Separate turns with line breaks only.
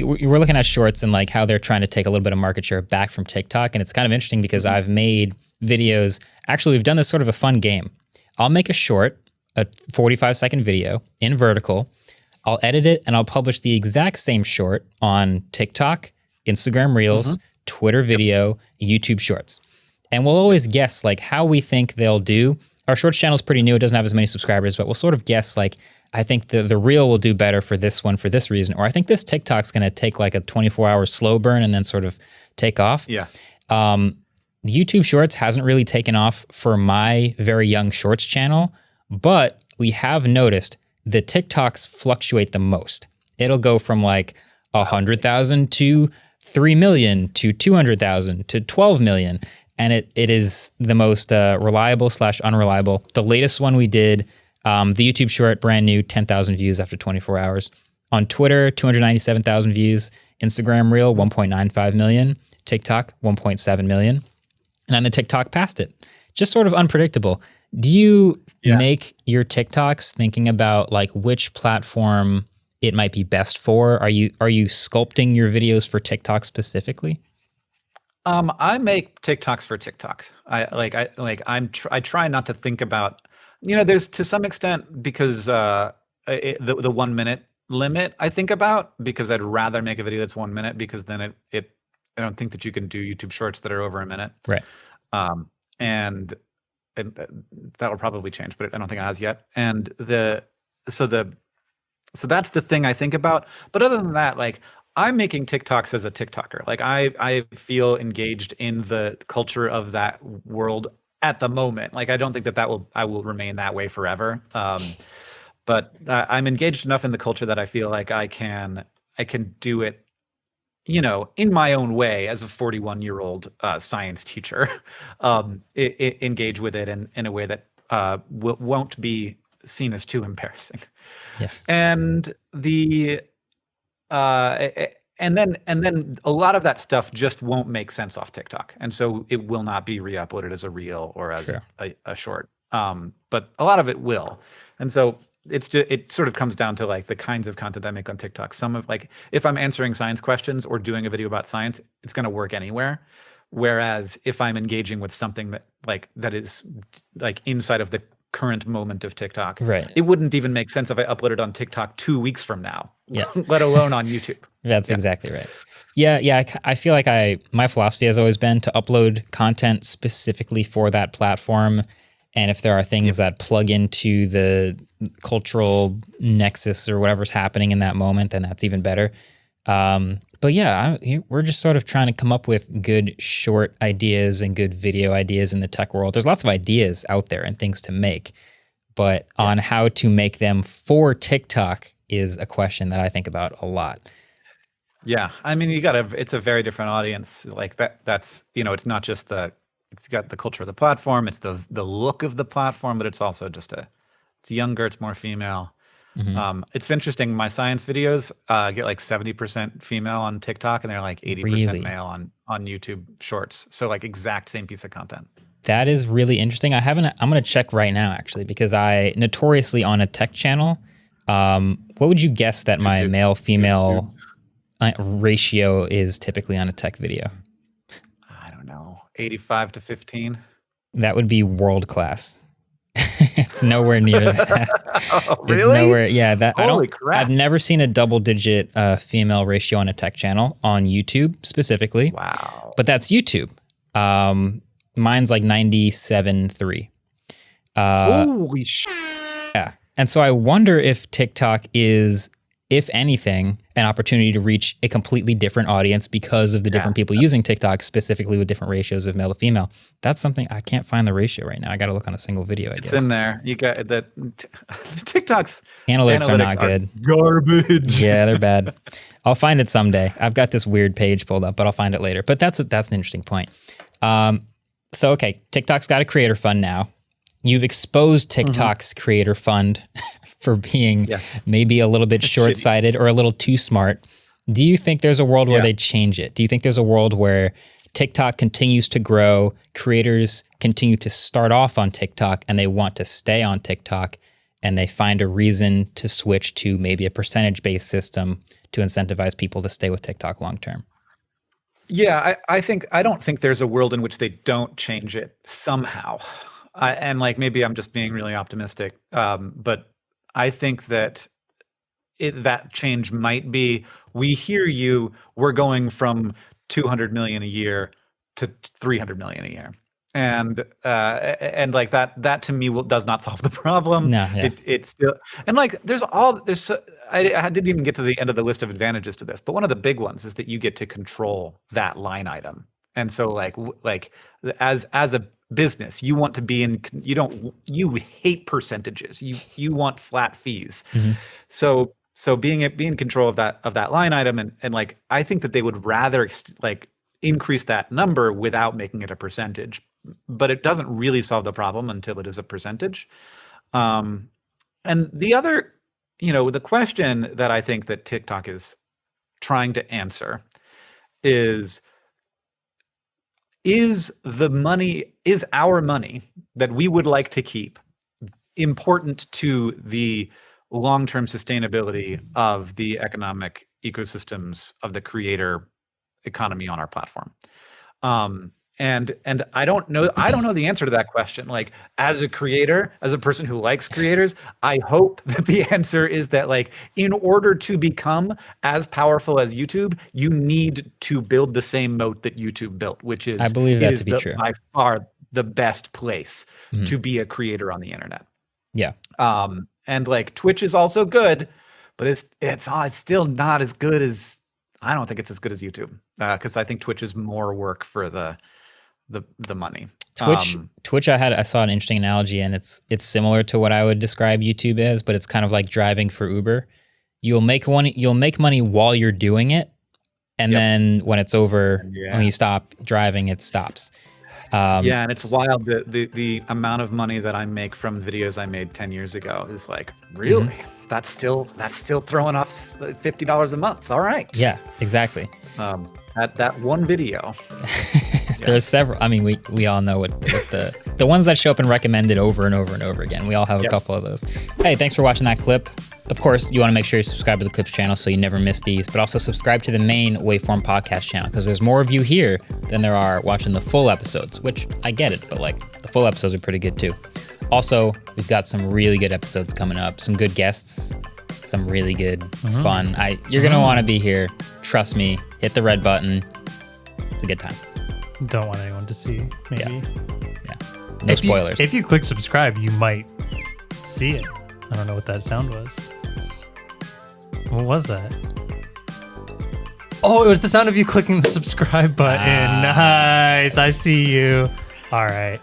we're looking at shorts and like how they're trying to take a little bit of market share back from TikTok. And it's kind of interesting because I've made videos. Actually, we've done this sort of a fun game. I'll make a short, a 45-second video in vertical. I'll edit it and I'll publish the exact same short on TikTok, Instagram Reels, Twitter video, YouTube Shorts. And we'll always guess like how we think they'll do. Our Shorts channel is pretty new. It doesn't have as many subscribers, but we'll sort of guess like, I think the Reel will do better for this one for this reason. Or I think this TikTok's going to take like a 24-hour slow burn and then sort of take off.
Yeah.
The YouTube Shorts hasn't really taken off for my very young Shorts channel, but we have noticed the TikToks fluctuate the most. It'll go from like 100,000 to 3 million to 200,000 to 12 million. And it is the most reliable / unreliable. The latest one we did, the YouTube short, brand new, 10,000 views after 24 hours. On Twitter, 297,000 views. Instagram Reel, 1.95 million. TikTok, 1.7 million. And then the TikTok passed it. Just sort of unpredictable. Do you make your TikToks thinking about like which platform it might be best for? Are you sculpting your videos for TikTok specifically?
I make TikToks for TikToks. I try not to think about, there's to some extent because the 1 minute limit I think about, because I'd rather make a video that's 1 minute because then I don't think that you can do YouTube shorts that are over a minute.
Right.
And that will probably change, but I don't think it has yet. And so that's the thing I think about. But other than that, like, I'm making TikToks as a TikToker. Like I feel engaged in the culture of that world at the moment. Like I don't think that I will remain that way forever. But I'm engaged enough in the culture that I feel like I can do it, in my own way as a 41-year-old science teacher. Engage with it in a way that won't be seen as too embarrassing.
Yeah.
And and then a lot of that stuff just won't make sense off TikTok, and so it will not be re-uploaded as a reel or as a short. But a lot of it will, and so it sort of comes down to like the kinds of content I make on TikTok. Some of like if I'm answering science questions or doing a video about science, it's going to work anywhere. Whereas if I'm engaging with something that is like inside of the current moment of TikTok,
right,
it wouldn't even make sense if I uploaded on TikTok 2 weeks from now,
yeah,
let alone on YouTube.
That's exactly right. Yeah. I feel like my philosophy has always been to upload content specifically for that platform. And if there are things that plug into the cultural nexus or whatever's happening in that moment, then that's even better. But yeah, we're just sort of trying to come up with good short ideas and good video ideas in the tech world. There's lots of ideas out there and things to make, but on how to make them for TikTok is a question that I think about a lot.
Yeah, I mean, it's a very different audience. Like that's it's not just it's got the culture of the platform, it's the look of the platform, but it's also just it's younger, it's more female. Mm-hmm. It's interesting. My science videos get like 70% female on TikTok, and they're like 80% male on YouTube Shorts. So like exact same piece of content.
That is really interesting. I'm going to check right now actually, because I notoriously on a tech channel. What would you guess that my male female ratio is typically on a tech video?
I don't know, 85 to 15.
That would be world class. It's nowhere near that.
Oh, really?
It's nowhere. Yeah, that
Holy crap.
I've never seen a double-digit female ratio on a tech channel on YouTube specifically.
Wow.
But that's YouTube. Mine's like 97.3.
Holy shit.
Yeah. And so I wonder if TikTok is, if anything, an opportunity to reach a completely different audience because of the different people using TikTok, specifically with different ratios of male to female. That's something I can't find the ratio right now. I got to look on a single video, I guess.
It's in there. You got the TikTok's
analytics are not good.
Garbage.
Yeah, they're bad. I'll find it someday. I've got this weird page pulled up, but I'll find it later. But that's an interesting point. So, okay, TikTok's got a creator fund now. You've exposed TikTok's creator fund for being maybe a little bit short-sighted or a little too smart. Do you think there's a world where they change it? Do you think there's a world where TikTok continues to grow, creators continue to start off on TikTok and they want to stay on TikTok, and they find a reason to switch to maybe a percentage-based system to incentivize people to stay with TikTok long term.
Yeah, I don't think there's a world in which they don't change it somehow. And like maybe I'm just being really optimistic, but I think that that change might be, we hear you, we're going from 200 million a year to 300 million a year. And like that to me does not solve the problem.
No, yeah.
It's still, and like I didn't even get to the end of the list of advantages to this, but one of the big ones is that you get to control that line item. And so like as a business, you want to be in, you hate percentages. You want flat fees.
Mm-hmm.
So being in control of that line item, and like I think that they would rather like increase that number without making it a percentage, but it doesn't really solve the problem until it is a percentage. And the other, the question that I think that TikTok is trying to answer is our money that we would like to keep important to the long-term sustainability of the economic ecosystems of the creator economy on our platform? And I don't know the answer to that question. Like, as a creator, as a person who likes creators, I hope that the answer is that, like, in order to become as powerful as YouTube, you need to build the same moat that YouTube built, which is,
I believe that to be true,
by far the best place to be a creator on the internet.
Yeah.
And like Twitch is also good, but it's still not as good as, I don't think it's as good as YouTube, because I think Twitch is more work for the money.
Twitch, I saw an interesting analogy, and it's similar to what I would describe YouTube as, but it's kind of like driving for Uber. You'll make money while you're doing it, and then when it's over, when you stop driving, it stops.
And it's wild. The amount of money that I make from videos I made 10 years ago is like, really? Mm-hmm. That's still throwing off $50 a month. All right.
Yeah, exactly.
That one video.
There's several. I mean, we all know what the ones that show up and recommended over and over and over again. We all have a couple of those. Hey, thanks for watching that clip. Of course, you want to make sure you subscribe to the Clips channel so you never miss these, but also subscribe to the main Waveform podcast channel, because there's more of you here than there are watching the full episodes, which I get it, but like the full episodes are pretty good too. Also, we've got some really good episodes coming up, some good guests, some really good fun. You're going to want to be here. Trust me, hit the red button. It's a good time.
Don't want anyone to see, maybe.
Yeah. No spoilers.
If you click subscribe, you might see it. I don't know what that sound was. What was that? Oh, it was the sound of you clicking the subscribe button. Nice. I see you. All right.